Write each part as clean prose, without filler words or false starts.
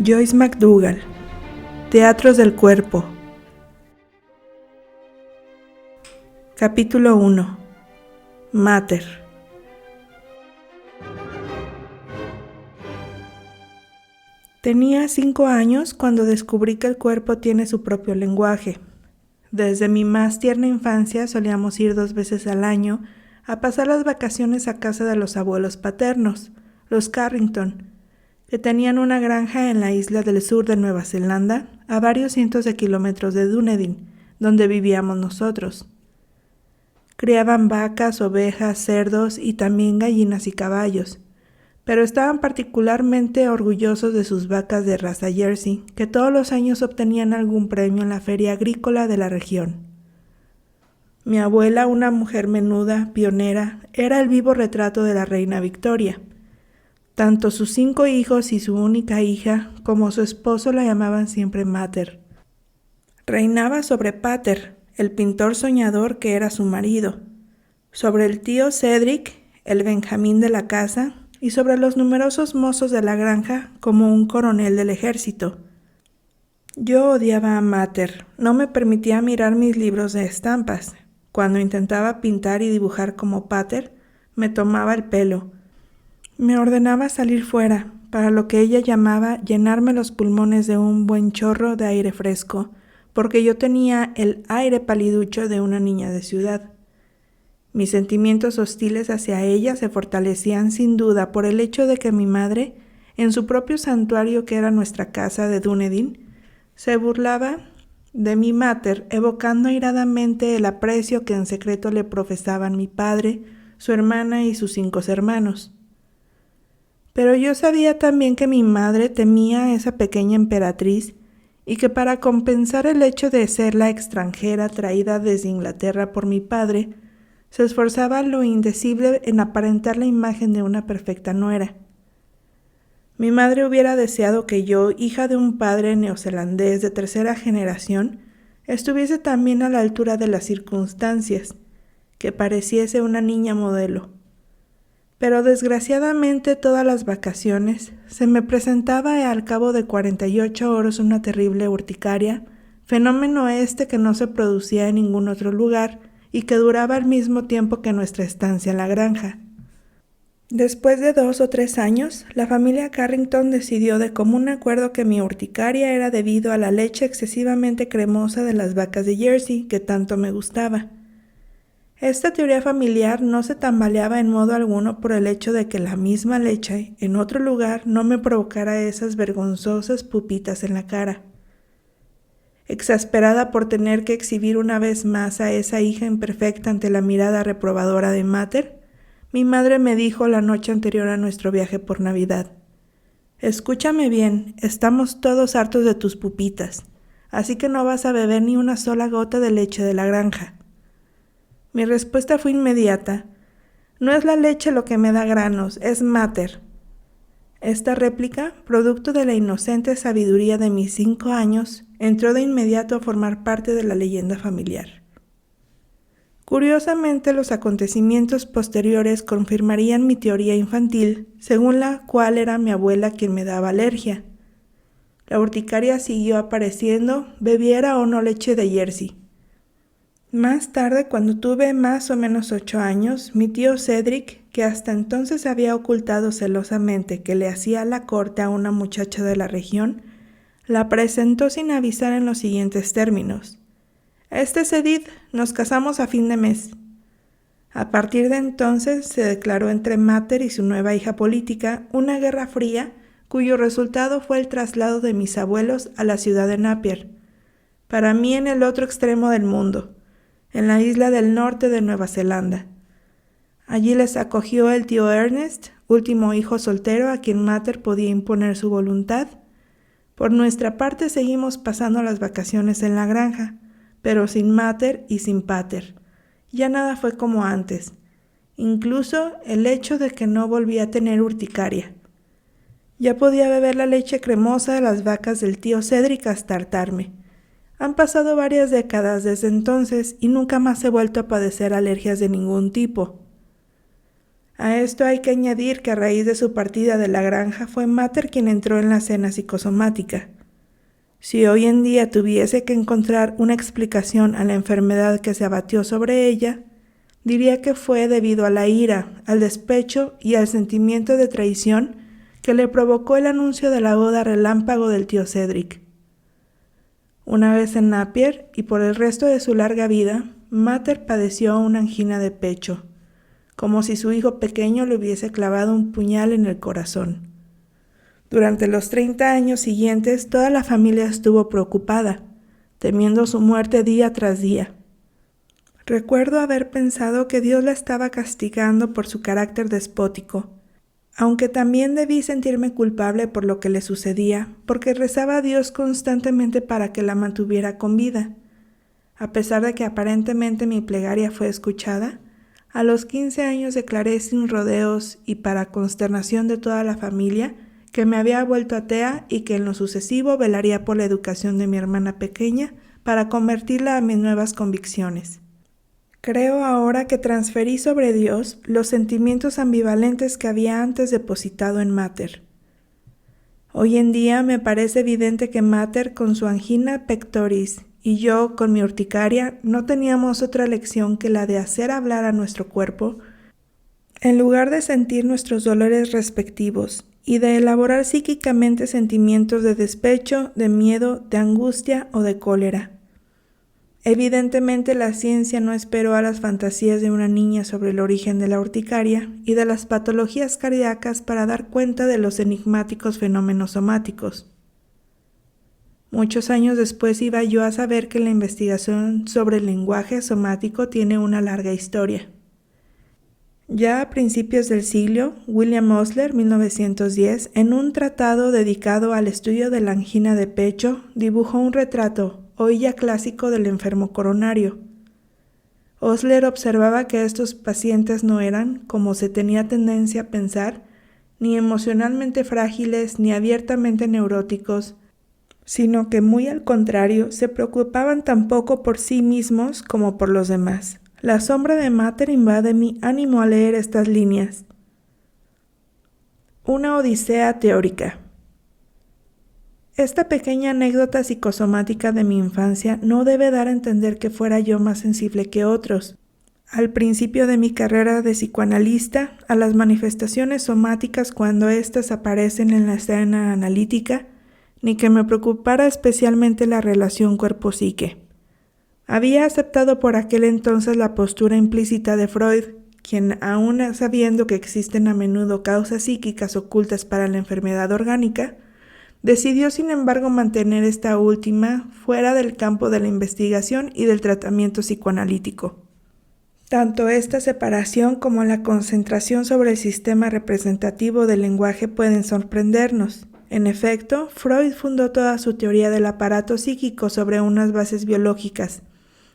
Joyce McDougall, Teatros del Cuerpo. Capítulo 1. Mater. Tenía 5 años cuando descubrí que el cuerpo tiene su propio lenguaje. Desde mi más tierna infancia solíamos ir 2 veces al año a pasar las vacaciones a casa de los abuelos paternos, los Carrington, que tenían una granja en la isla del sur de Nueva Zelanda, a varios cientos de kilómetros de Dunedin, donde vivíamos nosotros. Criaban vacas, ovejas, cerdos y también gallinas y caballos, pero estaban particularmente orgullosos de sus vacas de raza Jersey, que todos los años obtenían algún premio en la feria agrícola de la región. Mi abuela, una mujer menuda, pionera, era el vivo retrato de la reina Victoria. Tanto sus 5 hijos y su única hija, como su esposo la llamaban siempre Mater. Reinaba sobre Pater, el pintor soñador que era su marido, sobre el tío Cedric, el Benjamín de la casa, y sobre los numerosos mozos de la granja como un coronel del ejército. Yo odiaba a Mater, no me permitía mirar mis libros de estampas. Cuando intentaba pintar y dibujar como Pater, me tomaba el pelo. Me ordenaba salir fuera, para lo que ella llamaba llenarme los pulmones de un buen chorro de aire fresco, porque yo tenía el aire paliducho de una niña de ciudad. Mis sentimientos hostiles hacia ella se fortalecían sin duda por el hecho de que mi madre, en su propio santuario que era nuestra casa de Dunedin, se burlaba de mi Mater, evocando airadamente el aprecio que en secreto le profesaban mi padre, su hermana y sus 5 hermanos. Pero yo sabía también que mi madre temía a esa pequeña emperatriz y que para compensar el hecho de ser la extranjera traída desde Inglaterra por mi padre, se esforzaba lo indecible en aparentar la imagen de una perfecta nuera. Mi madre hubiera deseado que yo, hija de un padre neozelandés de 3ª generación, estuviese también a la altura de las circunstancias, que pareciese una niña modelo. Pero desgraciadamente todas las vacaciones se me presentaba al cabo de 48 horas una terrible urticaria, fenómeno que no se producía en ningún otro lugar y que duraba al mismo tiempo que nuestra estancia en la granja. Después de 2 o 3 años, la familia Carrington decidió de común acuerdo que mi urticaria era debido a la leche excesivamente cremosa de las vacas de Jersey que tanto me gustaba. Esta teoría familiar no se tambaleaba en modo alguno por el hecho de que la misma leche, en otro lugar, no me provocara esas vergonzosas pupitas en la cara. Exasperada por tener que exhibir una vez más a esa hija imperfecta ante la mirada reprobadora de Mater, mi madre me dijo la noche anterior a nuestro viaje por Navidad: «Escúchame bien, estamos todos hartos de tus pupitas, así que no vas a beber ni una sola gota de leche de la granja». Mi respuesta fue inmediata: «No es la leche lo que me da granos, es Mater». Esta réplica, producto de la inocente sabiduría de mis 5 años, entró de inmediato a formar parte de la leyenda familiar. Curiosamente, los acontecimientos posteriores confirmarían mi teoría infantil, según la cual era mi abuela quien me daba alergia. La urticaria siguió apareciendo, bebiera o no leche de Jersey. Más tarde, cuando tuve más o menos 8 años, mi tío Cedric, que hasta entonces había ocultado celosamente que le hacía la corte a una muchacha de la región, la presentó sin avisar en los siguientes términos: «Este es Edith, nos casamos a fin de mes». A partir de entonces se declaró entre Mater y su nueva hija política una guerra fría, cuyo resultado fue el traslado de mis abuelos a la ciudad de Napier, para mí en el otro extremo del mundo, en la isla del norte de Nueva Zelanda. Allí les acogió el tío Ernest, último hijo soltero a quien Mater podía imponer su voluntad. Por nuestra parte seguimos pasando las vacaciones en la granja, pero sin Mater y sin Pater. Ya nada fue como antes, incluso el hecho de que no volví a tener urticaria. Ya podía beber la leche cremosa de las vacas del tío Cedric hasta hartarme. Han pasado varias décadas desde entonces y nunca más he vuelto a padecer alergias de ningún tipo. A esto hay que añadir que a raíz de su partida de la granja fue Mater quien entró en la escena psicosomática. Si hoy en día tuviese que encontrar una explicación a la enfermedad que se abatió sobre ella, diría que fue debido a la ira, al despecho y al sentimiento de traición que le provocó el anuncio de la boda relámpago del tío Cedric. Una vez en Napier y por el resto de su larga vida, Mater padeció una angina de pecho, como si su hijo pequeño le hubiese clavado un puñal en el corazón. Durante los 30 años siguientes, toda la familia estuvo preocupada, temiendo su muerte día tras día. Recuerdo haber pensado que Dios la estaba castigando por su carácter despótico, aunque también debí sentirme culpable por lo que le sucedía, porque rezaba a Dios constantemente para que la mantuviera con vida. A pesar de que aparentemente mi plegaria fue escuchada, a los 15 años declaré sin rodeos y para consternación de toda la familia que me había vuelto atea y que en lo sucesivo velaría por la educación de mi hermana pequeña para convertirla a mis nuevas convicciones. Creo ahora que transferí sobre Dios los sentimientos ambivalentes que había antes depositado en Mater. Hoy en día me parece evidente que Mater con su angina pectoris y yo con mi urticaria no teníamos otra lección que la de hacer hablar a nuestro cuerpo en lugar de sentir nuestros dolores respectivos y de elaborar psíquicamente sentimientos de despecho, de miedo, de angustia o de cólera. Evidentemente la ciencia no esperó a las fantasías de una niña sobre el origen de la urticaria y de las patologías cardíacas para dar cuenta de los enigmáticos fenómenos somáticos. Muchos años después iba yo a saber que la investigación sobre el lenguaje somático tiene una larga historia. Ya a principios del siglo, William Osler, 1910, en un tratado dedicado al estudio de la angina de pecho, dibujó un retrato, hoy ya clásico, del enfermo coronario. Osler observaba que estos pacientes no eran, como se tenía tendencia a pensar, ni emocionalmente frágiles ni abiertamente neuróticos, sino que muy al contrario, se preocupaban tan poco por sí mismos como por los demás. La sombra de Mater invade mi ánimo al leer estas líneas. Una odisea teórica. Esta pequeña anécdota psicosomática de mi infancia no debe dar a entender que fuera yo más sensible que otros. Al principio de mi carrera de psicoanalista, a las manifestaciones somáticas cuando éstas aparecen en la escena analítica, ni que me preocupara especialmente la relación cuerpo-psique. Había aceptado por aquel entonces la postura implícita de Freud, quien, aun sabiendo que existen a menudo causas psíquicas ocultas para la enfermedad orgánica, decidió sin embargo mantener esta última fuera del campo de la investigación y del tratamiento psicoanalítico. Tanto esta separación como la concentración sobre el sistema representativo del lenguaje pueden sorprendernos. En efecto, Freud fundó toda su teoría del aparato psíquico sobre unas bases biológicas.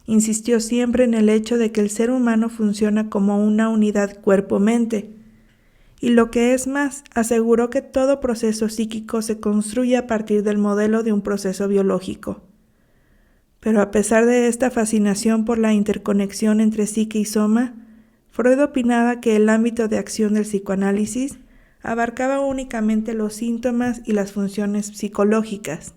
Insistió siempre en el hecho de que el ser humano funciona como una unidad cuerpo-mente. Y lo que es más, aseguró que todo proceso psíquico se construye a partir del modelo de un proceso biológico. Pero a pesar de esta fascinación por la interconexión entre psique y soma, Freud opinaba que el ámbito de acción del psicoanálisis abarcaba únicamente los síntomas y las funciones psicológicas.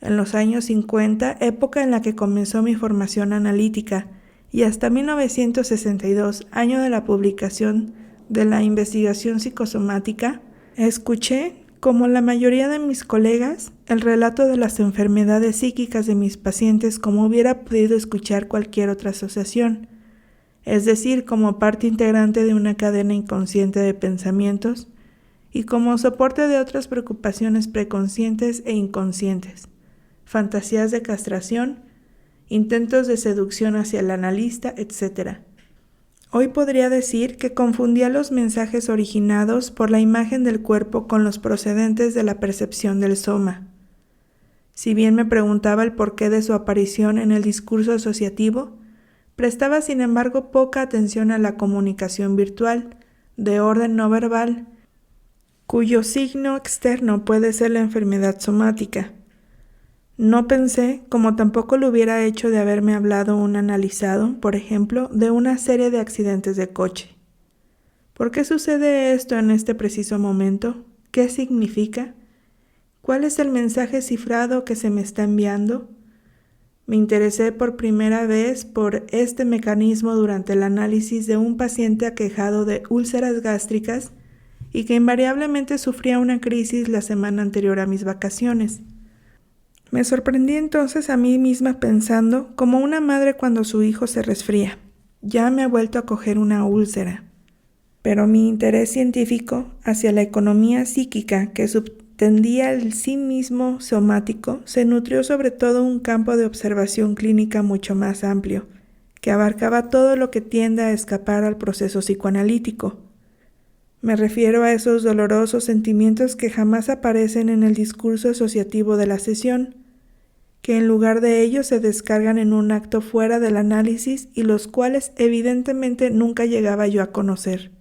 En los años 50, época en la que comenzó mi formación analítica, y hasta 1962, año de la publicación de la investigación psicosomática, escuché, como la mayoría de mis colegas, el relato de las enfermedades psíquicas de mis pacientes como hubiera podido escuchar cualquier otra asociación, es decir, como parte integrante de una cadena inconsciente de pensamientos y como soporte de otras preocupaciones preconscientes e inconscientes, fantasías de castración, intentos de seducción hacia el analista, etc. Hoy podría decir que confundía los mensajes originados por la imagen del cuerpo con los procedentes de la percepción del soma. Si bien me preguntaba el porqué de su aparición en el discurso asociativo, prestaba sin embargo poca atención a la comunicación virtual, de orden no verbal, cuyo signo externo puede ser la enfermedad somática. No pensé, como tampoco lo hubiera hecho de haberme hablado un analizado, por ejemplo, de una serie de accidentes de coche. ¿Por qué sucede esto en este preciso momento? ¿Qué significa? ¿Cuál es el mensaje cifrado que se me está enviando? Me interesé por primera vez por este mecanismo durante el análisis de un paciente aquejado de úlceras gástricas y que invariablemente sufría una crisis la semana anterior a mis vacaciones. Me sorprendí entonces a mí misma pensando como una madre cuando su hijo se resfría. Ya me ha vuelto a coger una úlcera. Pero mi interés científico hacia la economía psíquica que subtendía el sí mismo somático se nutrió sobre todo un campo de observación clínica mucho más amplio, que abarcaba todo lo que tiende a escapar al proceso psicoanalítico. Me refiero a esos dolorosos sentimientos que jamás aparecen en el discurso asociativo de la sesión, que en lugar de ello se descargan en un acto fuera del análisis y los cuales evidentemente nunca llegaba yo a conocer.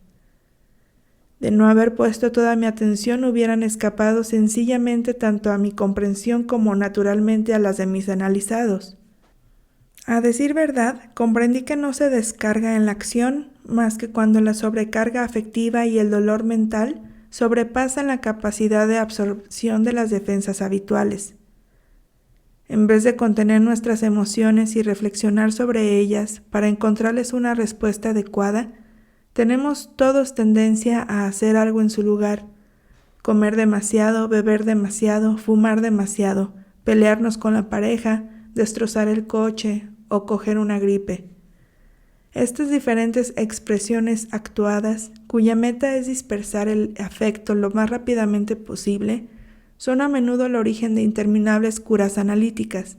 De no haber puesto toda mi atención hubieran escapado sencillamente tanto a mi comprensión como naturalmente a las de mis analizados. A decir verdad, comprendí que no se descarga en la acción más que cuando la sobrecarga afectiva y el dolor mental sobrepasan la capacidad de absorción de las defensas habituales. En vez de contener nuestras emociones y reflexionar sobre ellas para encontrarles una respuesta adecuada, tenemos todos tendencia a hacer algo en su lugar: comer demasiado, beber demasiado, fumar demasiado, pelearnos con la pareja, destrozar el coche o coger una gripe. Estas diferentes expresiones actuadas, cuya meta es dispersar el afecto lo más rápidamente posible, son a menudo el origen de interminables curas analíticas.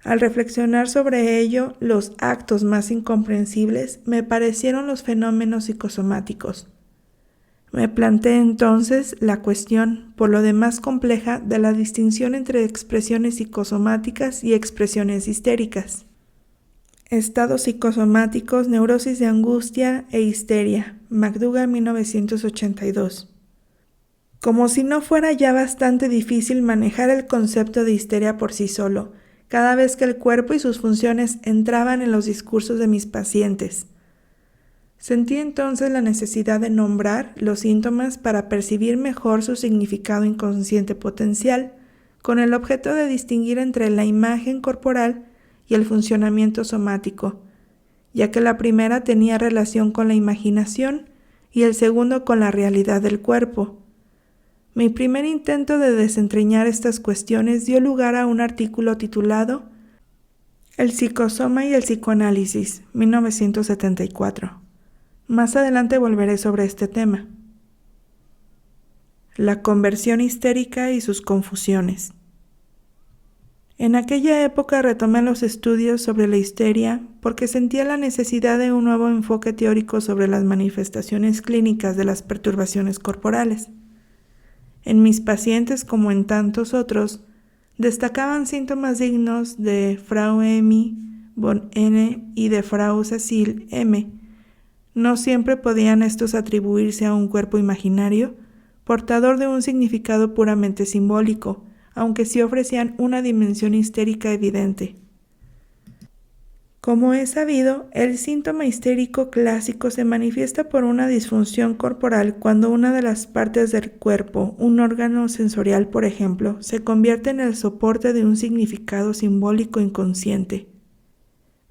Al reflexionar sobre ello, los actos más incomprensibles me parecieron los fenómenos psicosomáticos. Me planteé entonces la cuestión, por lo demás compleja, de la distinción entre expresiones psicosomáticas y expresiones histéricas. Estados psicosomáticos, neurosis de angustia e histeria, McDougall 1982. Como si no fuera ya bastante difícil manejar el concepto de histeria por sí solo, cada vez que el cuerpo y sus funciones entraban en los discursos de mis pacientes. Sentí entonces la necesidad de nombrar los síntomas para percibir mejor su significado inconsciente potencial, con el objeto de distinguir entre la imagen corporal y el funcionamiento somático, ya que la primera tenía relación con la imaginación y el segundo con la realidad del cuerpo. Mi primer intento de desentrañar estas cuestiones dio lugar a un artículo titulado El psicosoma y el psicoanálisis, 1974. Más adelante volveré sobre este tema. La conversión histérica y sus confusiones. En aquella época retomé los estudios sobre la histeria porque sentía la necesidad de un nuevo enfoque teórico sobre las manifestaciones clínicas de las perturbaciones corporales. En mis pacientes, como en tantos otros, destacaban síntomas dignos de Frau Emmy von N. y de Frau Cecil M. No siempre podían estos atribuirse a un cuerpo imaginario, portador de un significado puramente simbólico, aunque sí ofrecían una dimensión histérica evidente. Como es sabido, el síntoma histérico clásico se manifiesta por una disfunción corporal cuando una de las partes del cuerpo, un órgano sensorial por ejemplo, se convierte en el soporte de un significado simbólico inconsciente.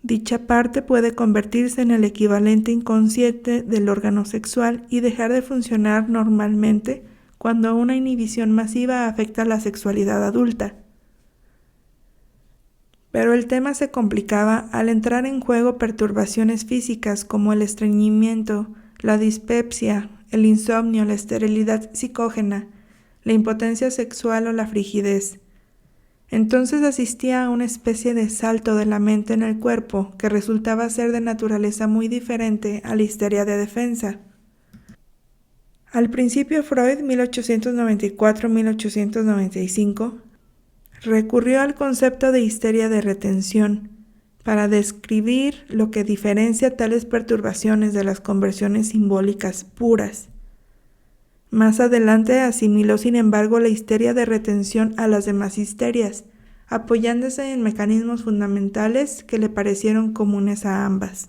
Dicha parte puede convertirse en el equivalente inconsciente del órgano sexual y dejar de funcionar normalmente cuando una inhibición masiva afecta la sexualidad adulta. Pero el tema se complicaba al entrar en juego perturbaciones físicas como el estreñimiento, la dispepsia, el insomnio, la esterilidad psicógena, la impotencia sexual o la frigidez. Entonces asistía a una especie de salto de la mente en el cuerpo que resultaba ser de naturaleza muy diferente a la histeria de defensa. Al principio Freud, 1894-1895, recurrió al concepto de histeria de retención para describir lo que diferencia tales perturbaciones de las conversiones simbólicas puras. Más adelante asimiló sin embargo la histeria de retención a las demás histerias, apoyándose en mecanismos fundamentales que le parecieron comunes a ambas.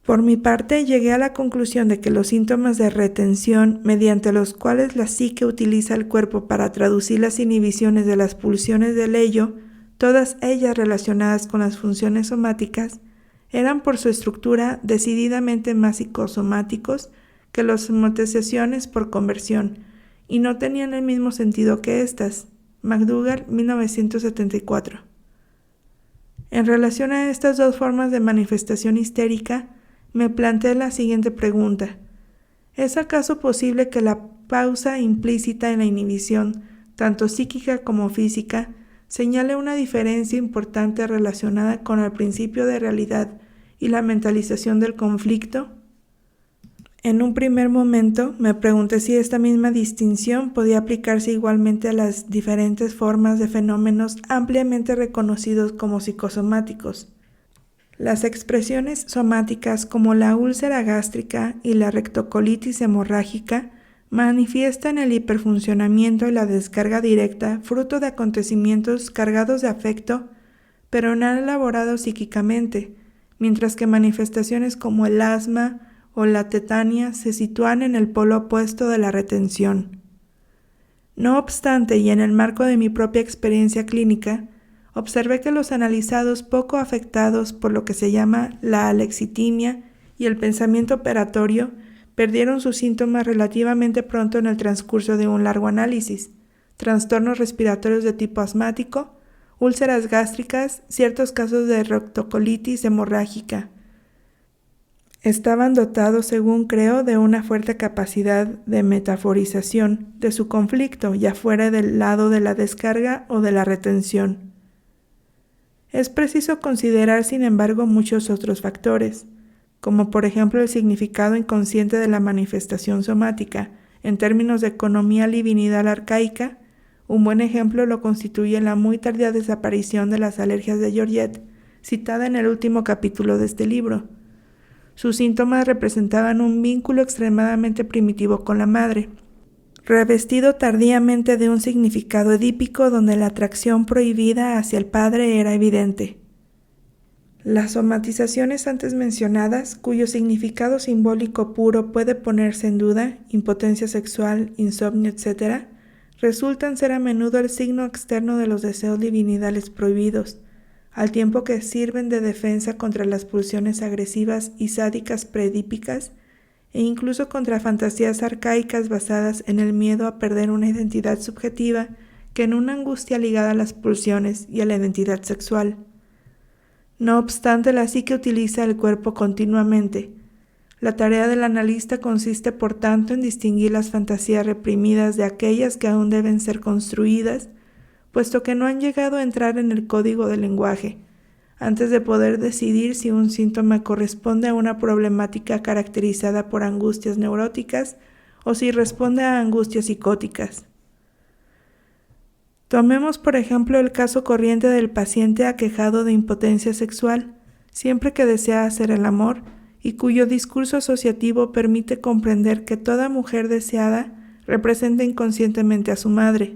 Por mi parte, llegué a la conclusión de que los síntomas de retención, mediante los cuales la psique utiliza el cuerpo para traducir las inhibiciones de las pulsiones del ello, todas ellas relacionadas con las funciones somáticas, eran por su estructura decididamente más psicosomáticos que las somatizaciones por conversión, y no tenían el mismo sentido que estas. McDougall, 1974. En relación a estas dos formas de manifestación histérica, me planteé la siguiente pregunta. ¿Es acaso posible que la pausa implícita en la inhibición, tanto psíquica como física, señale una diferencia importante relacionada con el principio de realidad y la mentalización del conflicto? En un primer momento me pregunté si esta misma distinción podía aplicarse igualmente a las diferentes formas de fenómenos ampliamente reconocidos como psicosomáticos. Las expresiones somáticas como la úlcera gástrica y la rectocolitis hemorrágica manifiestan el hiperfuncionamiento y la descarga directa fruto de acontecimientos cargados de afecto, pero no elaborados psíquicamente, mientras que manifestaciones como el asma o la tetania se sitúan en el polo opuesto de la retención. No obstante, y en el marco de mi propia experiencia clínica, observé que los analizados poco afectados por lo que se llama la alexitimia y el pensamiento operatorio perdieron sus síntomas relativamente pronto en el transcurso de un largo análisis: trastornos respiratorios de tipo asmático, úlceras gástricas, ciertos casos de rectocolitis hemorrágica. Estaban dotados, según creo, de una fuerte capacidad de metaforización de su conflicto, ya fuera del lado de la descarga o de la retención. Es preciso considerar, sin embargo, muchos otros factores, como por ejemplo el significado inconsciente de la manifestación somática en términos de economía libidinal arcaica. Un buen ejemplo lo constituye la muy tardía desaparición de las alergias de Georgette, citada en el último capítulo de este libro. Sus síntomas representaban un vínculo extremadamente primitivo con la madre, revestido tardíamente de un significado edípico donde la atracción prohibida hacia el padre era evidente. Las somatizaciones antes mencionadas, cuyo significado simbólico puro puede ponerse en duda, impotencia sexual, insomnio, etc., resultan ser a menudo el signo externo de los deseos libidinales prohibidos, al tiempo que sirven de defensa contra las pulsiones agresivas y sádicas preedípicas e incluso contra fantasías arcaicas basadas en el miedo a perder una identidad subjetiva que en una angustia ligada a las pulsiones y a la identidad sexual. No obstante, la psique utiliza el cuerpo continuamente. La tarea del analista consiste, por tanto, en distinguir las fantasías reprimidas de aquellas que aún deben ser construidas, puesto que no han llegado a entrar en el código del lenguaje, antes de poder decidir si un síntoma corresponde a una problemática caracterizada por angustias neuróticas o si responde a angustias psicóticas. Tomemos, por ejemplo, el caso corriente del paciente aquejado de impotencia sexual, siempre que desea hacer el amor, y cuyo discurso asociativo permite comprender que toda mujer deseada representa inconscientemente a su madre.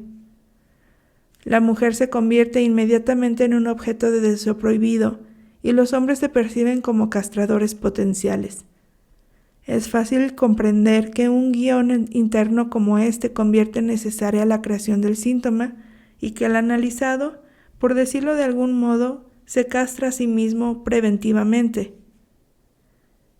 La mujer se convierte inmediatamente en un objeto de deseo prohibido, y los hombres se perciben como castradores potenciales. Es fácil comprender que un guión interno como este convierte necesaria la creación del síntoma y que el analizado, por decirlo de algún modo, se castra a sí mismo preventivamente.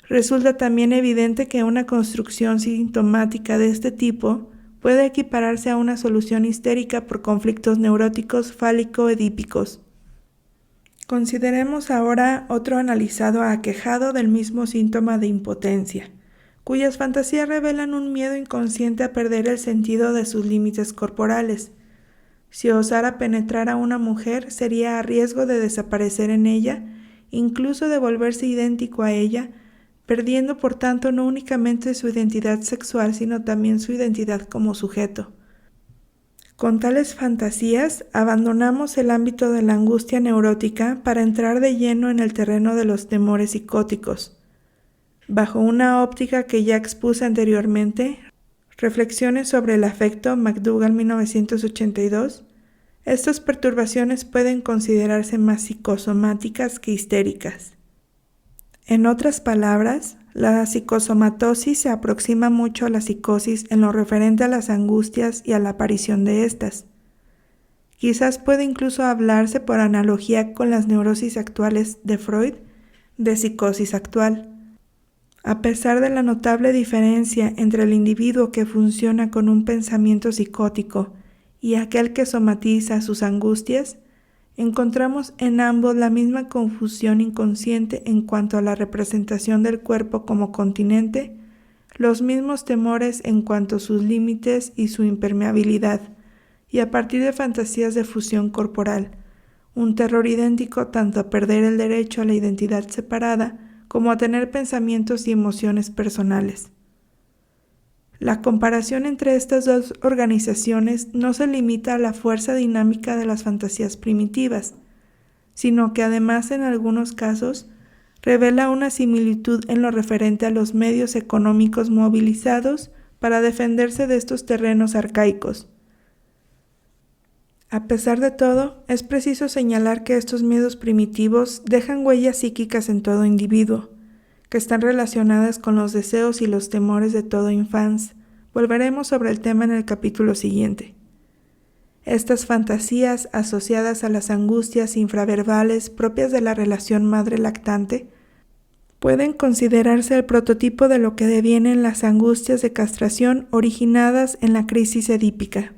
Resulta también evidente que una construcción sintomática de este tipo puede equipararse a una solución histérica por conflictos neuróticos fálico-edípicos. Consideremos ahora otro analizado aquejado del mismo síntoma de impotencia, cuyas fantasías revelan un miedo inconsciente a perder el sentido de sus límites corporales. Si osara penetrar a una mujer, sería a riesgo de desaparecer en ella, incluso de volverse idéntico a ella, perdiendo por tanto no únicamente su identidad sexual, sino también su identidad como sujeto. Con tales fantasías, abandonamos el ámbito de la angustia neurótica para entrar de lleno en el terreno de los temores psicóticos. Bajo una óptica que ya expuse anteriormente, Reflexiones sobre el afecto, McDougall, 1982, estas perturbaciones pueden considerarse más psicosomáticas que histéricas. En otras palabras, la psicosomatosis se aproxima mucho a la psicosis en lo referente a las angustias y a la aparición de estas. Quizás puede incluso hablarse por analogía con las neurosis actuales de Freud, de psicosis actual. A pesar de la notable diferencia entre el individuo que funciona con un pensamiento psicótico y aquel que somatiza sus angustias, encontramos en ambos la misma confusión inconsciente en cuanto a la representación del cuerpo como continente, los mismos temores en cuanto a sus límites y su impermeabilidad, y a partir de fantasías de fusión corporal, un terror idéntico tanto a perder el derecho a la identidad separada como a tener pensamientos y emociones personales. La comparación entre estas dos organizaciones no se limita a la fuerza dinámica de las fantasías primitivas, sino que además en algunos casos revela una similitud en lo referente a los medios económicos movilizados para defenderse de estos terrenos arcaicos. A pesar de todo, es preciso señalar que estos miedos primitivos dejan huellas psíquicas en todo individuo, que están relacionadas con los deseos y los temores de todo infans. Volveremos sobre el tema en el capítulo siguiente. Estas fantasías asociadas a las angustias infraverbales propias de la relación madre-lactante pueden considerarse el prototipo de lo que devienen las angustias de castración originadas en la crisis edípica.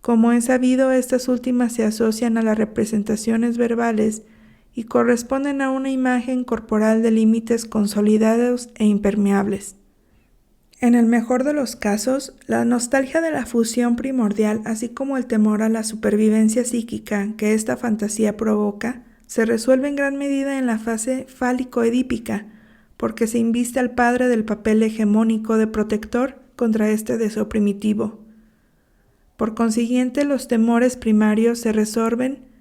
Como es sabido, estas últimas se asocian a las representaciones verbales y corresponden a una imagen corporal de límites consolidados e impermeables. En el mejor de los casos, la nostalgia de la fusión primordial, así como el temor a la supervivencia psíquica que esta fantasía provoca, se resuelve en gran medida en la fase fálico-edípica, porque se inviste al padre del papel hegemónico de protector contra este deseo primitivo. Por consiguiente, los temores primarios se resorben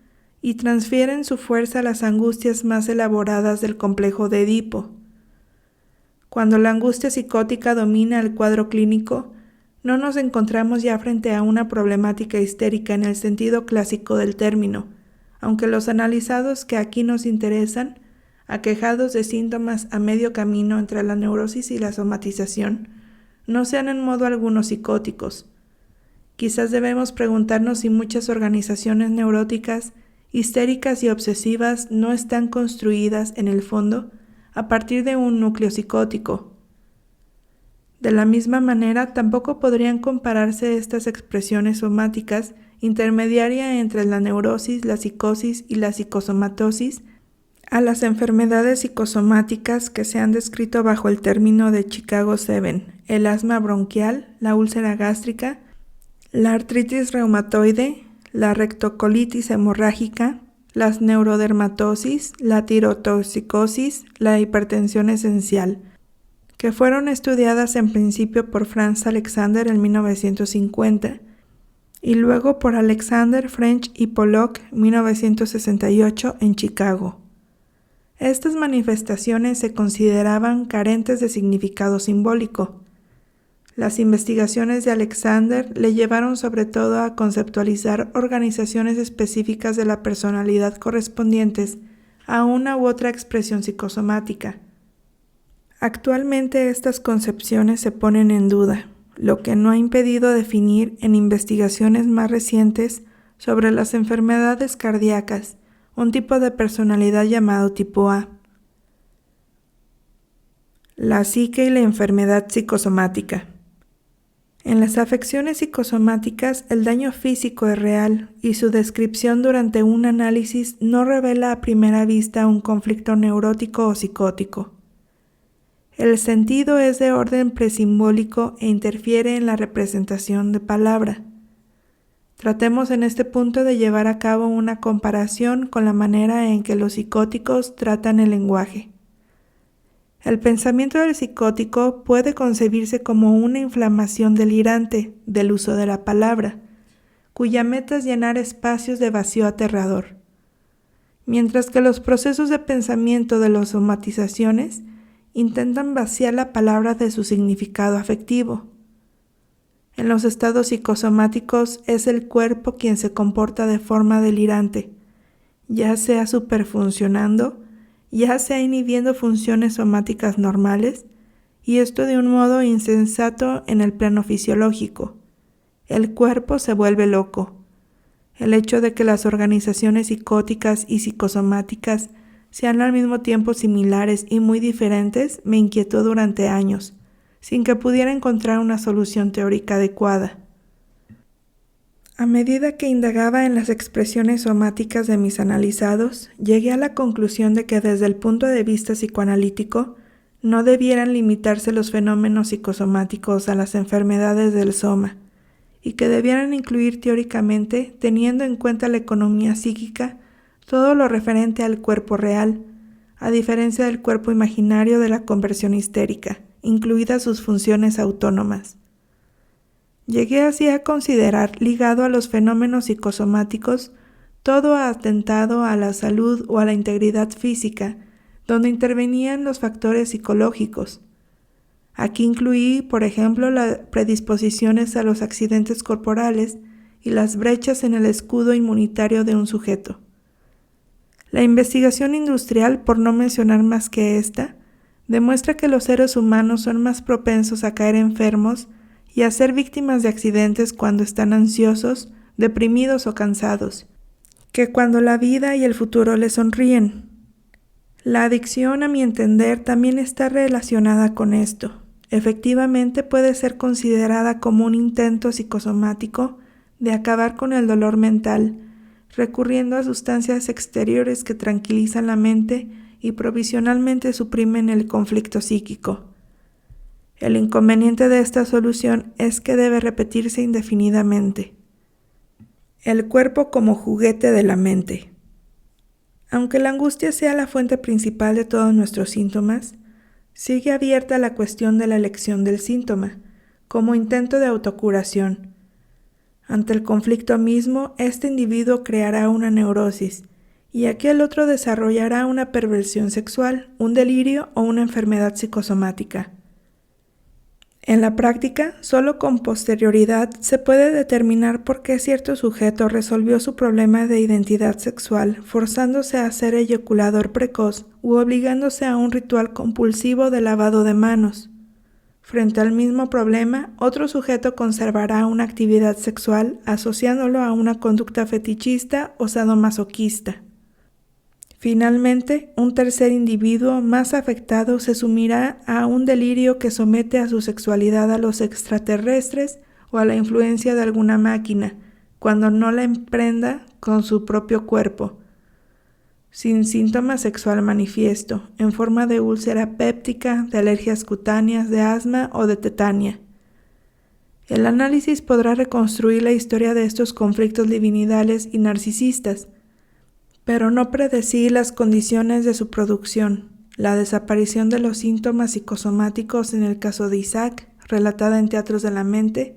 y transfieren su fuerza a las angustias más elaboradas del complejo de Edipo. Cuando la angustia psicótica domina el cuadro clínico, no nos encontramos ya frente a una problemática histérica en el sentido clásico del término, aunque los analizados que aquí nos interesan, aquejados de síntomas a medio camino entre la neurosis y la somatización, no sean en modo alguno psicóticos. Quizás debemos preguntarnos si muchas organizaciones neuróticas, histéricas y obsesivas no están construidas, en el fondo, a partir de un núcleo psicótico. De la misma manera, tampoco podrían compararse estas expresiones somáticas intermediaria entre la neurosis, la psicosis y la psicosomatosis a las enfermedades psicosomáticas que se han descrito bajo el término de Chicago 7, el asma bronquial, la úlcera gástrica, la artritis reumatoide, la rectocolitis hemorrágica, las neurodermatosis, la tirotoxicosis, la hipertensión esencial, que fueron estudiadas en principio por Franz Alexander en 1950 y luego por Alexander, French y Pollock en 1968 en Chicago. Estas manifestaciones se consideraban carentes de significado simbólico. Las investigaciones de Alexander le llevaron sobre todo a conceptualizar organizaciones específicas de la personalidad correspondientes a una u otra expresión psicosomática. Actualmente estas concepciones se ponen en duda, lo que no ha impedido definir en investigaciones más recientes sobre las enfermedades cardíacas un tipo de personalidad llamado tipo A. La psique y la enfermedad psicosomática. En las afecciones psicosomáticas, el daño físico es real y su descripción durante un análisis no revela a primera vista un conflicto neurótico o psicótico. El sentido es de orden presimbólico e interfiere en la representación de palabra. Tratemos en este punto de llevar a cabo una comparación con la manera en que los psicóticos tratan el lenguaje. El pensamiento del psicótico puede concebirse como una inflamación delirante del uso de la palabra, cuya meta es llenar espacios de vacío aterrador, mientras que los procesos de pensamiento de las somatizaciones intentan vaciar la palabra de su significado afectivo. En los estados psicosomáticos es el cuerpo quien se comporta de forma delirante, ya sea superfuncionando, ya sea inhibiendo funciones somáticas normales, y esto de un modo insensato en el plano fisiológico. El cuerpo se vuelve loco. El hecho de que las organizaciones psicóticas y psicosomáticas sean al mismo tiempo similares y muy diferentes me inquietó durante años, sin que pudiera encontrar una solución teórica adecuada. A medida que indagaba en las expresiones somáticas de mis analizados, llegué a la conclusión de que desde el punto de vista psicoanalítico, no debieran limitarse los fenómenos psicosomáticos a las enfermedades del soma, y que debieran incluir teóricamente, teniendo en cuenta la economía psíquica, todo lo referente al cuerpo real, a diferencia del cuerpo imaginario de la conversión histérica, incluidas sus funciones autónomas. Llegué así a considerar ligado a los fenómenos psicosomáticos todo atentado a la salud o a la integridad física, donde intervenían los factores psicológicos. Aquí incluí, por ejemplo, las predisposiciones a los accidentes corporales y las brechas en el escudo inmunitario de un sujeto. La investigación industrial, por no mencionar más que esta, demuestra que los seres humanos son más propensos a caer enfermos y a ser víctimas de accidentes cuando están ansiosos, deprimidos o cansados, que cuando la vida y el futuro les sonríen. La adicción, a mi entender, también está relacionada con esto. Efectivamente puede ser considerada como un intento psicosomático de acabar con el dolor mental, recurriendo a sustancias exteriores que tranquilizan la mente y provisionalmente suprimen el conflicto psíquico. El inconveniente de esta solución es que debe repetirse indefinidamente. El cuerpo como juguete de la mente. Aunque la angustia sea la fuente principal de todos nuestros síntomas, sigue abierta la cuestión de la elección del síntoma, como intento de autocuración. Ante el conflicto mismo, este individuo creará una neurosis, y aquel otro desarrollará una perversión sexual, un delirio o una enfermedad psicosomática. En la práctica, solo con posterioridad se puede determinar por qué cierto sujeto resolvió su problema de identidad sexual forzándose a ser eyaculador precoz u obligándose a un ritual compulsivo de lavado de manos. Frente al mismo problema, otro sujeto conservará una actividad sexual asociándolo a una conducta fetichista o sadomasoquista. Finalmente, un tercer individuo más afectado se sumirá a un delirio que somete a su sexualidad a los extraterrestres o a la influencia de alguna máquina, cuando no la emprenda con su propio cuerpo, sin síntoma sexual manifiesto, en forma de úlcera péptica, de alergias cutáneas, de asma o de tetania. El análisis podrá reconstruir la historia de estos conflictos divinidales y narcisistas, pero no predecir las condiciones de su producción, la desaparición de los síntomas psicosomáticos en el caso de Isaac, relatada en Teatros de la Mente,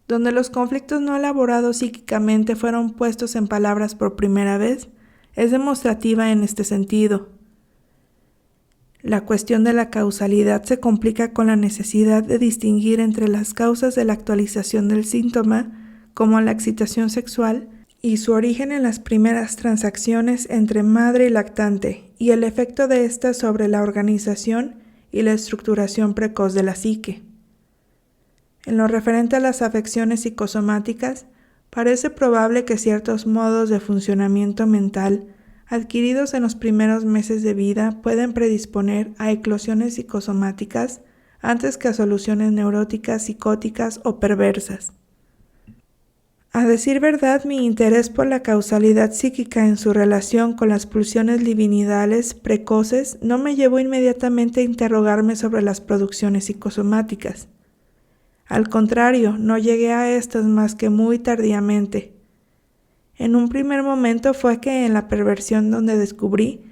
donde los conflictos no elaborados psíquicamente fueron puestos en palabras por primera vez, es demostrativa en este sentido. La cuestión de la causalidad se complica con la necesidad de distinguir entre las causas de la actualización del síntoma, como la excitación sexual, y su origen en las primeras transacciones entre madre y lactante, y el efecto de estas sobre la organización y la estructuración precoz de la psique. En lo referente a las afecciones psicosomáticas, parece probable que ciertos modos de funcionamiento mental adquiridos en los primeros meses de vida pueden predisponer a eclosiones psicosomáticas antes que a soluciones neuróticas, psicóticas o perversas. A decir verdad, mi interés por la causalidad psíquica en su relación con las pulsiones libidinales precoces no me llevó inmediatamente a interrogarme sobre las producciones psicosomáticas. Al contrario, no llegué a estas más que muy tardíamente. En un primer momento fue que en la perversión donde descubrí,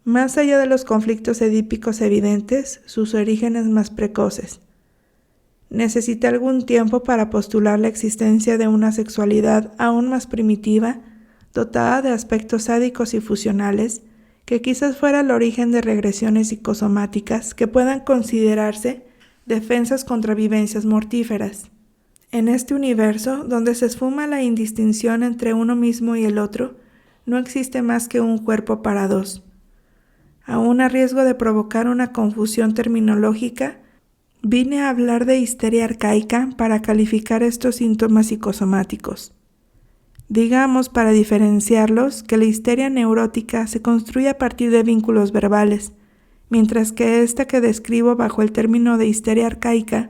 más allá de los conflictos edípicos evidentes, sus orígenes más precoces. Necesité algún tiempo para postular la existencia de una sexualidad aún más primitiva, dotada de aspectos sádicos y fusionales, que quizás fuera el origen de regresiones psicosomáticas que puedan considerarse defensas contra vivencias mortíferas. En este universo, donde se esfuma la indistinción entre uno mismo y el otro, no existe más que un cuerpo para dos. Aún a riesgo de provocar una confusión terminológica, vine a hablar de histeria arcaica para calificar estos síntomas psicosomáticos. Digamos, para diferenciarlos, que la histeria neurótica se construye a partir de vínculos verbales, mientras que esta que describo bajo el término de histeria arcaica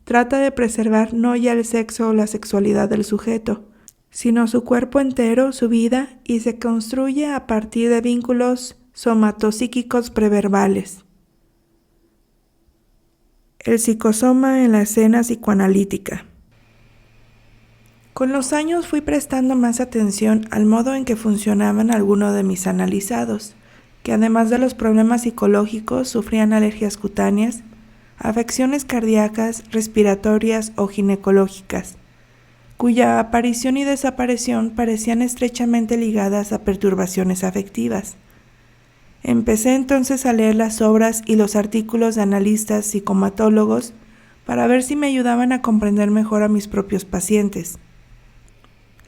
trata de preservar no ya el sexo o la sexualidad del sujeto, sino su cuerpo entero, su vida, y se construye a partir de vínculos somatopsíquicos preverbales. El psicosoma en la escena psicoanalítica. Con los años fui prestando más atención al modo en que funcionaban algunos de mis analizados, que además de los problemas psicológicos sufrían alergias cutáneas, afecciones cardíacas, respiratorias o ginecológicas, cuya aparición y desaparición parecían estrechamente ligadas a perturbaciones afectivas. Empecé entonces a leer las obras y los artículos de analistas psicomatólogos para ver si me ayudaban a comprender mejor a mis propios pacientes.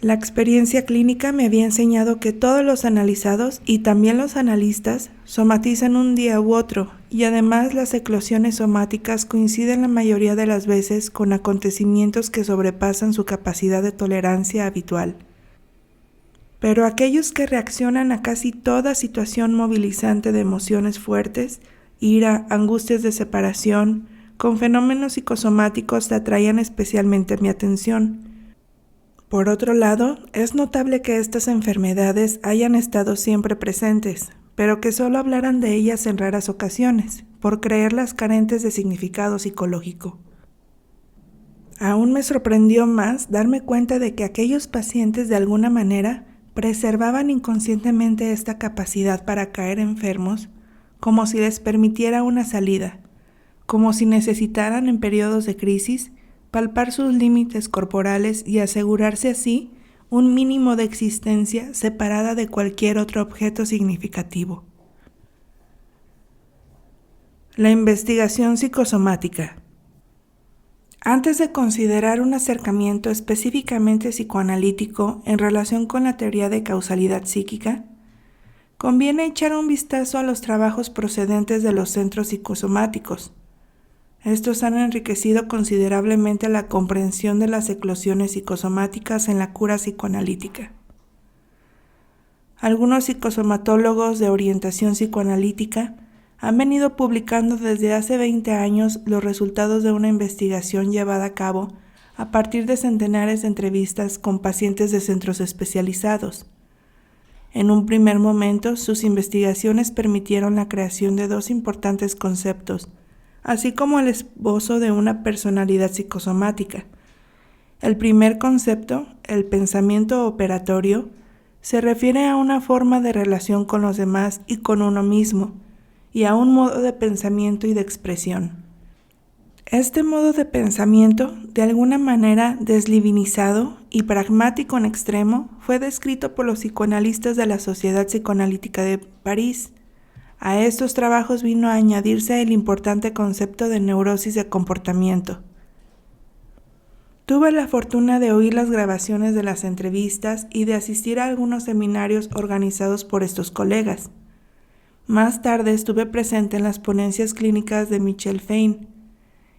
La experiencia clínica me había enseñado que todos los analizados y también los analistas somatizan un día u otro, y además las eclosiones somáticas coinciden la mayoría de las veces con acontecimientos que sobrepasan su capacidad de tolerancia habitual. Pero aquellos que reaccionan a casi toda situación movilizante de emociones fuertes, ira, angustias de separación, con fenómenos psicosomáticos atraían especialmente mi atención. Por otro lado, es notable que estas enfermedades hayan estado siempre presentes, pero que solo hablaran de ellas en raras ocasiones, por creerlas carentes de significado psicológico. Aún me sorprendió más darme cuenta de que aquellos pacientes de alguna manera preservaban inconscientemente esta capacidad para caer enfermos, como si les permitiera una salida, como si necesitaran en periodos de crisis palpar sus límites corporales y asegurarse así un mínimo de existencia separada de cualquier otro objeto significativo. La investigación psicosomática. Antes de considerar un acercamiento específicamente psicoanalítico en relación con la teoría de causalidad psíquica, conviene echar un vistazo a los trabajos procedentes de los centros psicosomáticos. Estos han enriquecido considerablemente la comprensión de las eclosiones psicosomáticas en la cura psicoanalítica. Algunos psicosomatólogos de orientación psicoanalítica han venido publicando desde hace 20 años los resultados de una investigación llevada a cabo a partir de centenares de entrevistas con pacientes de centros especializados. En un primer momento, sus investigaciones permitieron la creación de dos importantes conceptos, así como el esbozo de una personalidad psicosomática. El primer concepto, el pensamiento operatorio, se refiere a una forma de relación con los demás y con uno mismo, y a un modo de pensamiento y de expresión. Este modo de pensamiento, de alguna manera desdivinizado y pragmático en extremo, fue descrito por los psicoanalistas de la Sociedad Psicoanalítica de París. A estos trabajos vino a añadirse el importante concepto de neurosis de comportamiento. Tuve la fortuna de oír las grabaciones de las entrevistas y de asistir a algunos seminarios organizados por estos colegas. Más tarde estuve presente en las ponencias clínicas de Michel Fein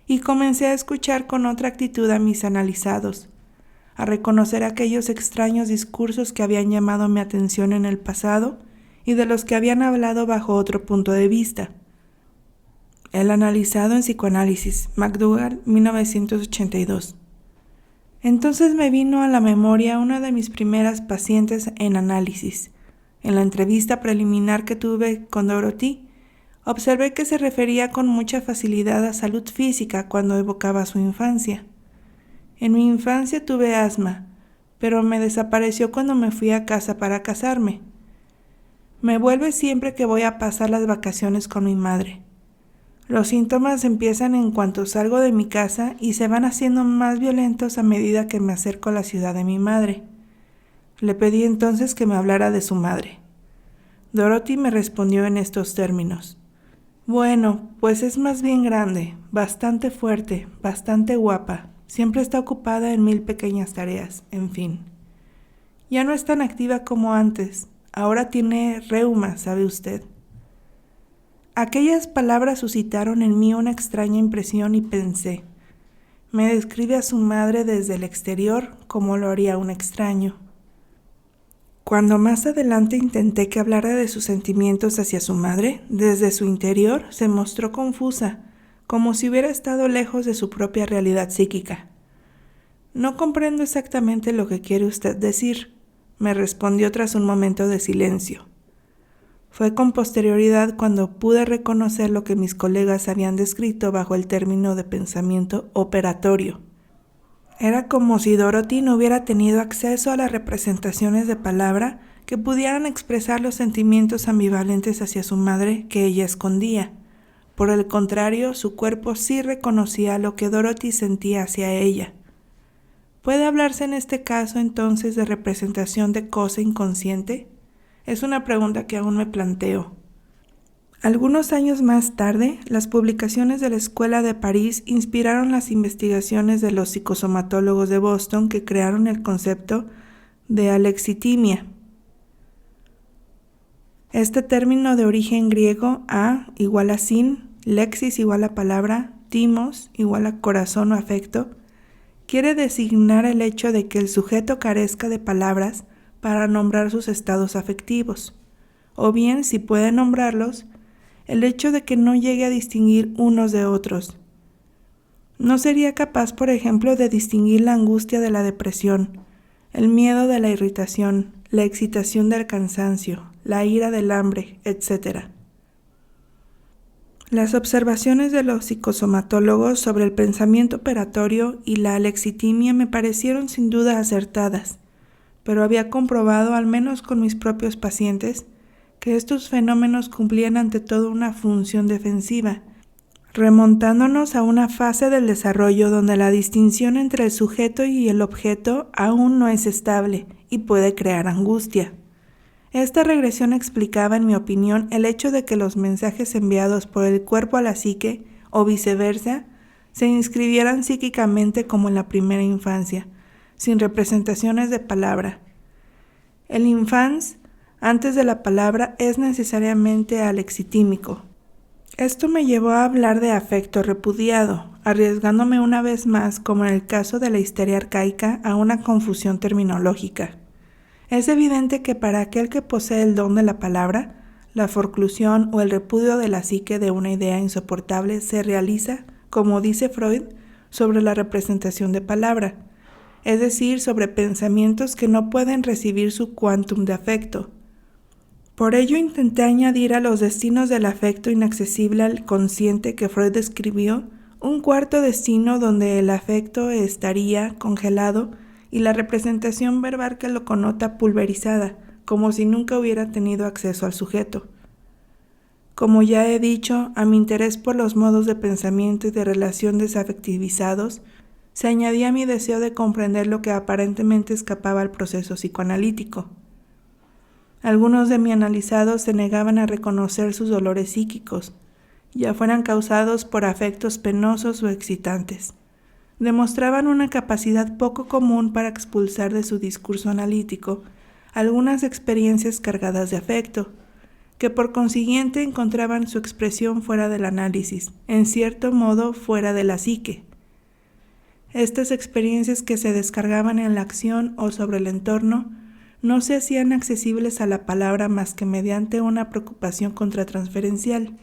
y comencé a escuchar con otra actitud a mis analizados, a reconocer aquellos extraños discursos que habían llamado mi atención en el pasado y de los que habían hablado bajo otro punto de vista. El analizado en psicoanálisis, McDougall, 1982. Entonces me vino a la memoria una de mis primeras pacientes en análisis. En la entrevista preliminar que tuve con Dorothy, observé que se refería con mucha facilidad a salud física cuando evocaba su infancia. En mi infancia tuve asma, pero me desapareció cuando me fui a casa para casarme. Me vuelve siempre que voy a pasar las vacaciones con mi madre. Los síntomas empiezan en cuanto salgo de mi casa y se van haciendo más violentos a medida que me acerco a la ciudad de mi madre. Le pedí entonces que me hablara de su madre. Dorothy me respondió en estos términos: bueno, pues es más bien grande, bastante fuerte, bastante guapa, siempre está ocupada en 1000 pequeñas tareas, en fin. Ya no es tan activa como antes, ahora tiene reuma, ¿sabe usted? Aquellas palabras suscitaron en mí una extraña impresión y pensé, me describe a su madre desde el exterior como lo haría un extraño. Cuando más adelante intenté que hablara de sus sentimientos hacia su madre, desde su interior se mostró confusa, como si hubiera estado lejos de su propia realidad psíquica. No comprendo exactamente lo que quiere usted decir, me respondió tras un momento de silencio. Fue con posterioridad cuando pude reconocer lo que mis colegas habían descrito bajo el término de pensamiento operatorio. Era como si Dorothy no hubiera tenido acceso a las representaciones de palabra que pudieran expresar los sentimientos ambivalentes hacia su madre que ella escondía. Por el contrario, su cuerpo sí reconocía lo que Dorothy sentía hacia ella. ¿Puede hablarse en este caso entonces de representación de cosa inconsciente? Es una pregunta que aún me planteo. Algunos años más tarde, las publicaciones de la Escuela de París inspiraron las investigaciones de los psicosomatólogos de Boston que crearon el concepto de alexitimia. Este término de origen griego, a igual a sin, lexis igual a palabra, timos igual a corazón o afecto, quiere designar el hecho de que el sujeto carezca de palabras para nombrar sus estados afectivos, o bien, si puede nombrarlos, el hecho de que no llegue a distinguir unos de otros. No sería capaz, por ejemplo, de distinguir la angustia de la depresión, el miedo de la irritación, la excitación del cansancio, la ira del hambre, etc. Las observaciones de los psicosomatólogos sobre el pensamiento operatorio y la alexitimia me parecieron sin duda acertadas, pero había comprobado, al menos con mis propios pacientes, que estos fenómenos cumplían ante todo una función defensiva, remontándonos a una fase del desarrollo donde la distinción entre el sujeto y el objeto aún no es estable y puede crear angustia. Esta regresión explicaba, en mi opinión, el hecho de que los mensajes enviados por el cuerpo a la psique, o viceversa, se inscribieran psíquicamente como en la primera infancia, sin representaciones de palabra. El infans, antes de la palabra, es necesariamente alexitímico. Esto me llevó a hablar de afecto repudiado, arriesgándome una vez más, como en el caso de la histeria arcaica, a una confusión terminológica. Es evidente que para aquel que posee el don de la palabra, la forclusión o el repudio de la psique de una idea insoportable se realiza, como dice Freud, sobre la representación de palabra, es decir, sobre pensamientos que no pueden recibir su quantum de afecto. Por ello intenté añadir a los destinos del afecto inaccesible al consciente que Freud describió un cuarto destino donde el afecto estaría congelado y la representación verbal que lo connota pulverizada, como si nunca hubiera tenido acceso al sujeto. Como ya he dicho, a mi interés por los modos de pensamiento y de relación desafectivizados, se añadía mi deseo de comprender lo que aparentemente escapaba al proceso psicoanalítico. Algunos de mis analizados se negaban a reconocer sus dolores psíquicos, ya fueran causados por afectos penosos o excitantes. Demostraban una capacidad poco común para expulsar de su discurso analítico algunas experiencias cargadas de afecto, que por consiguiente encontraban su expresión fuera del análisis, en cierto modo fuera de la psique. Estas experiencias que se descargaban en la acción o sobre el entorno no se hacían accesibles a la palabra más que mediante una preocupación contratransferencial.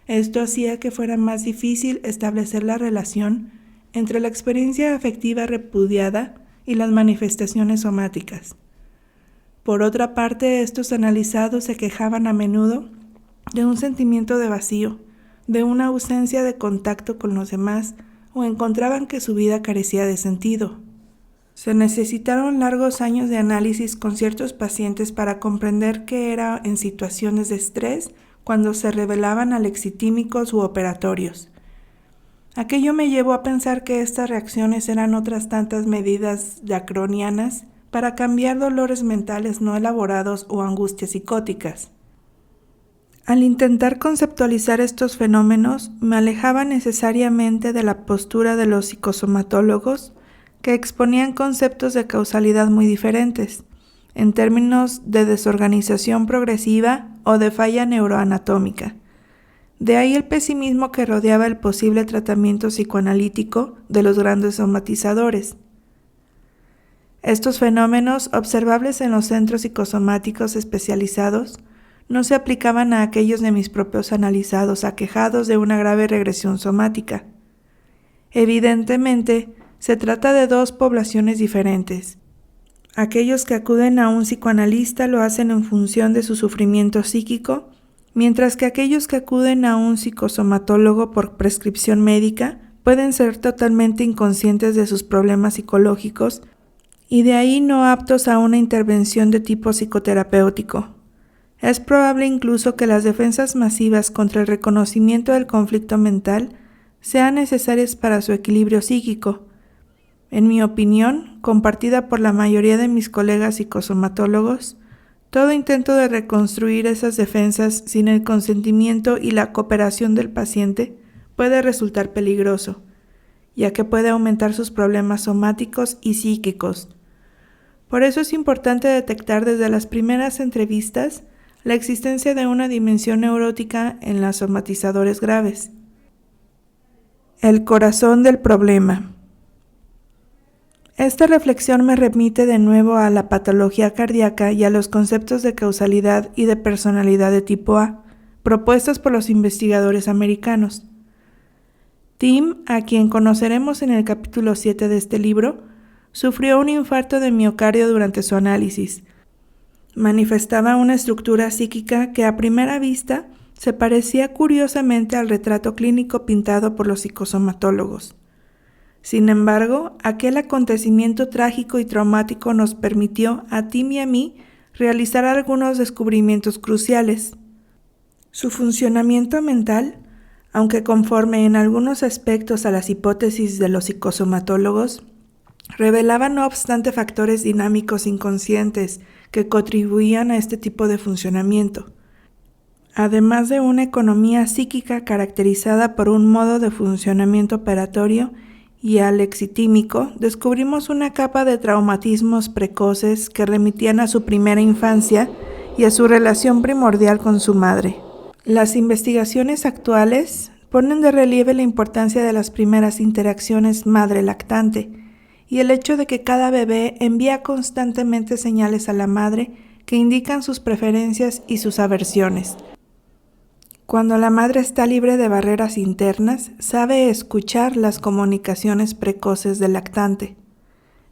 Esto hacía que fuera más difícil establecer la relación entre la experiencia afectiva repudiada y las manifestaciones somáticas. Por otra parte, estos analizados se quejaban a menudo de un sentimiento de vacío, de una ausencia de contacto con los demás, o encontraban que su vida carecía de sentido. Se necesitaron largos años de análisis con ciertos pacientes para comprender que era en situaciones de estrés cuando se revelaban alexitímicos u operatorios. Aquello me llevó a pensar que estas reacciones eran otras tantas medidas lacronianas para cambiar dolores mentales no elaborados o angustias psicóticas. Al intentar conceptualizar estos fenómenos, me alejaba necesariamente de la postura de los psicosomatólogos que exponían conceptos de causalidad muy diferentes, en términos de desorganización progresiva o de falla neuroanatómica. De ahí el pesimismo que rodeaba el posible tratamiento psicoanalítico de los grandes somatizadores. Estos fenómenos, observables en los centros psicosomáticos especializados, no se aplicaban a aquellos de mis propios analizados aquejados de una grave regresión somática. Evidentemente, se trata de dos poblaciones diferentes. Aquellos que acuden a un psicoanalista lo hacen en función de su sufrimiento psíquico, mientras que aquellos que acuden a un psicosomatólogo por prescripción médica pueden ser totalmente inconscientes de sus problemas psicológicos y de ahí no aptos a una intervención de tipo psicoterapéutico. Es probable incluso que las defensas masivas contra el reconocimiento del conflicto mental sean necesarias para su equilibrio psíquico. En mi opinión, compartida por la mayoría de mis colegas psicosomatólogos, todo intento de reconstruir esas defensas sin el consentimiento y la cooperación del paciente puede resultar peligroso, ya que puede aumentar sus problemas somáticos y psíquicos. Por eso es importante detectar desde las primeras entrevistas la existencia de una dimensión neurótica en los somatizadores graves. El corazón del problema. Esta reflexión me remite de nuevo a la patología cardíaca y a los conceptos de causalidad y de personalidad de tipo A, propuestos por los investigadores americanos. Tim, a quien conoceremos en el capítulo 7 de este libro, sufrió un infarto de miocardio durante su análisis. Manifestaba una estructura psíquica que a primera vista se parecía curiosamente al retrato clínico pintado por los psicosomatólogos. Sin embargo, aquel acontecimiento trágico y traumático nos permitió a Tim y a mí realizar algunos descubrimientos cruciales. Su funcionamiento mental, aunque conforme en algunos aspectos a las hipótesis de los psicosomatólogos, revelaba no obstante factores dinámicos inconscientes que contribuían a este tipo de funcionamiento, además de una economía psíquica caracterizada por un modo de funcionamiento operatorio y alexitímico. Descubrimos una capa de traumatismos precoces que remitían a su primera infancia y a su relación primordial con su madre. Las investigaciones actuales ponen de relieve la importancia de las primeras interacciones madre-lactante y el hecho de que cada bebé envía constantemente señales a la madre que indican sus preferencias y sus aversiones. Cuando la madre está libre de barreras internas, sabe escuchar las comunicaciones precoces del lactante.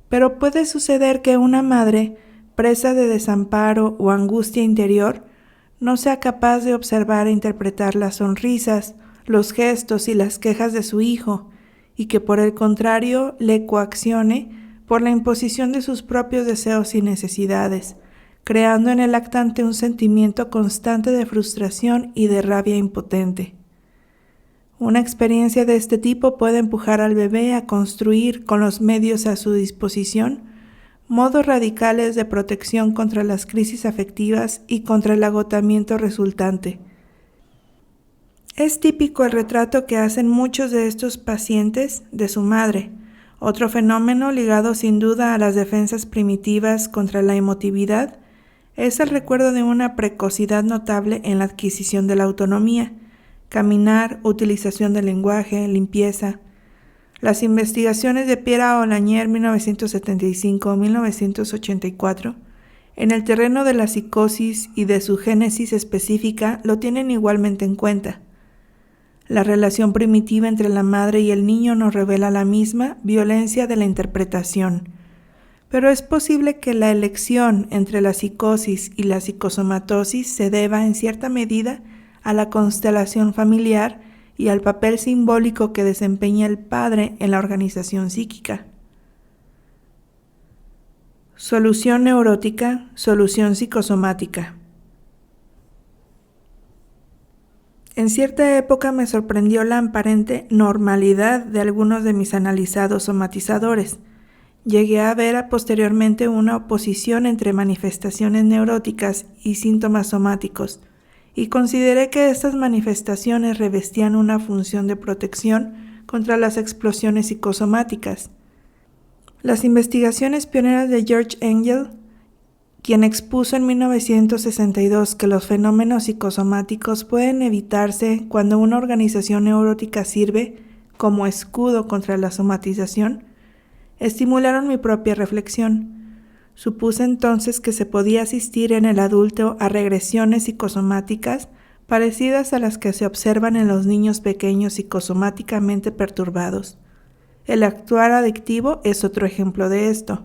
Pero puede suceder que una madre, presa de desamparo o angustia interior, no sea capaz de observar e interpretar las sonrisas, los gestos y las quejas de su hijo, y que por el contrario le coaccione por la imposición de sus propios deseos y necesidades, creando en el lactante un sentimiento constante de frustración y de rabia impotente. Una experiencia de este tipo puede empujar al bebé a construir, con los medios a su disposición, modos radicales de protección contra las crisis afectivas y contra el agotamiento resultante. Es típico el retrato que hacen muchos de estos pacientes de su madre, otro fenómeno ligado sin duda a las defensas primitivas contra la emotividad, es el recuerdo de una precocidad notable en la adquisición de la autonomía, caminar, utilización del lenguaje, limpieza. Las investigaciones de Pierre Olagnier 1975-1984 en el terreno de la psicosis y de su génesis específica lo tienen igualmente en cuenta. La relación primitiva entre la madre y el niño nos revela la misma violencia de la interpretación. Pero es posible que la elección entre la psicosis y la psicosomatosis se deba en cierta medida a la constelación familiar y al papel simbólico que desempeña el padre en la organización psíquica. Solución neurótica, solución psicosomática. En cierta época me sorprendió la aparente normalidad de algunos de mis analizados somatizadores. Llegué a ver posteriormente una oposición entre manifestaciones neuróticas y síntomas somáticos, y consideré que estas manifestaciones revestían una función de protección contra las explosiones psicosomáticas. Las investigaciones pioneras de George Engel quien expuso en 1962 que los fenómenos psicosomáticos pueden evitarse cuando una organización neurótica sirve como escudo contra la somatización, estimularon mi propia reflexión. Supuse entonces que se podía asistir en el adulto a regresiones psicosomáticas parecidas a las que se observan en los niños pequeños psicosomáticamente perturbados. El actuar adictivo es otro ejemplo de esto.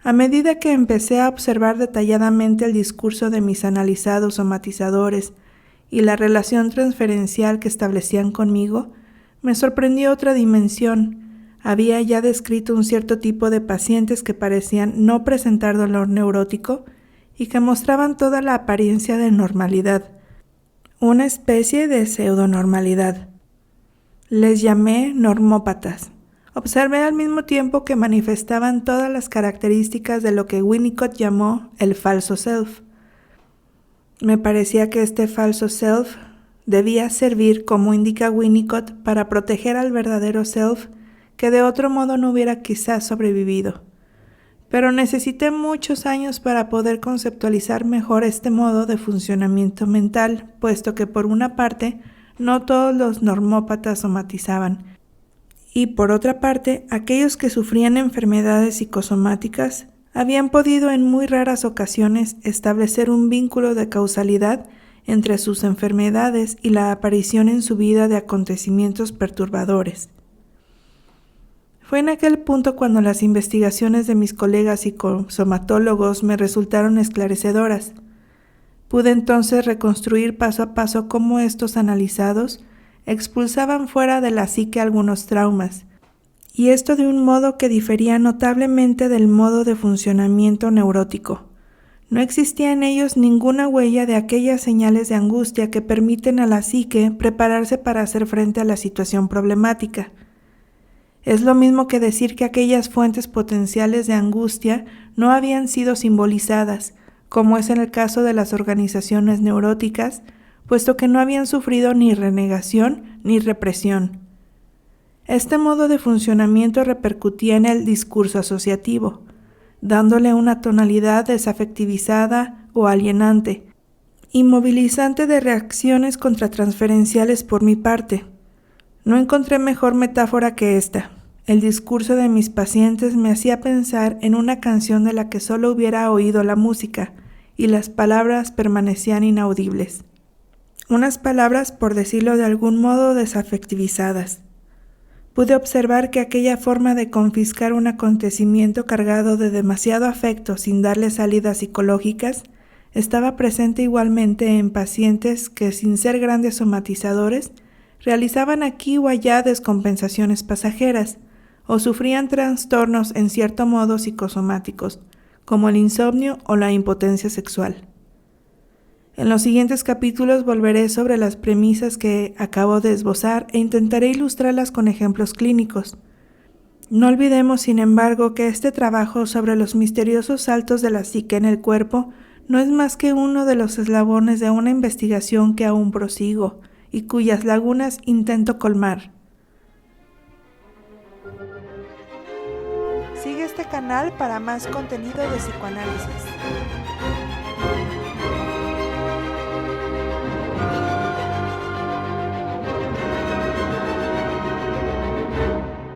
A medida que empecé a observar detalladamente el discurso de mis analizados somatizadores y la relación transferencial que establecían conmigo, me sorprendió otra dimensión. Había ya descrito un cierto tipo de pacientes que parecían no presentar dolor neurótico y que mostraban toda la apariencia de normalidad, una especie de pseudonormalidad. Les llamé normópatas. Observé al mismo tiempo que manifestaban todas las características de lo que Winnicott llamó el falso self. Me parecía que este falso self debía servir, como indica Winnicott, para proteger al verdadero self, que de otro modo no hubiera quizás sobrevivido. Pero necesité muchos años para poder conceptualizar mejor este modo de funcionamiento mental, puesto que por una parte no todos los normópatas somatizaban, y por otra parte aquellos que sufrían enfermedades psicosomáticas habían podido en muy raras ocasiones establecer un vínculo de causalidad entre sus enfermedades y la aparición en su vida de acontecimientos perturbadores. Fue en aquel punto cuando las investigaciones de mis colegas psicosomatólogos me resultaron esclarecedoras. Pude entonces reconstruir paso a paso cómo estos analizados expulsaban fuera de la psique algunos traumas, y esto de un modo que difería notablemente del modo de funcionamiento neurótico. No existía en ellos ninguna huella de aquellas señales de angustia que permiten a la psique prepararse para hacer frente a la situación problemática. Es lo mismo que decir que aquellas fuentes potenciales de angustia no habían sido simbolizadas, como es en el caso de las organizaciones neuróticas, puesto que no habían sufrido ni renegación ni represión. Este modo de funcionamiento repercutía en el discurso asociativo, dándole una tonalidad desafectivizada o alienante, inmovilizante de reacciones contratransferenciales por mi parte. No encontré mejor metáfora que esta. El discurso de mis pacientes me hacía pensar en una canción de la que solo hubiera oído la música, y las palabras permanecían inaudibles. Unas palabras, por decirlo de algún modo, desafectivizadas. Pude observar que aquella forma de confiscar un acontecimiento cargado de demasiado afecto sin darle salidas psicológicas estaba presente igualmente en pacientes que, sin ser grandes somatizadores, realizaban aquí o allá descompensaciones pasajeras o sufrían trastornos en cierto modo psicosomáticos, como el insomnio o la impotencia sexual. En los siguientes capítulos volveré sobre las premisas que acabo de esbozar e intentaré ilustrarlas con ejemplos clínicos. No olvidemos, sin embargo, que este trabajo sobre los misteriosos saltos de la psique en el cuerpo no es más que uno de los eslabones de una investigación que aún prosigo y cuyas lagunas intento colmar. Sigue este canal para más contenido de psicoanálisis.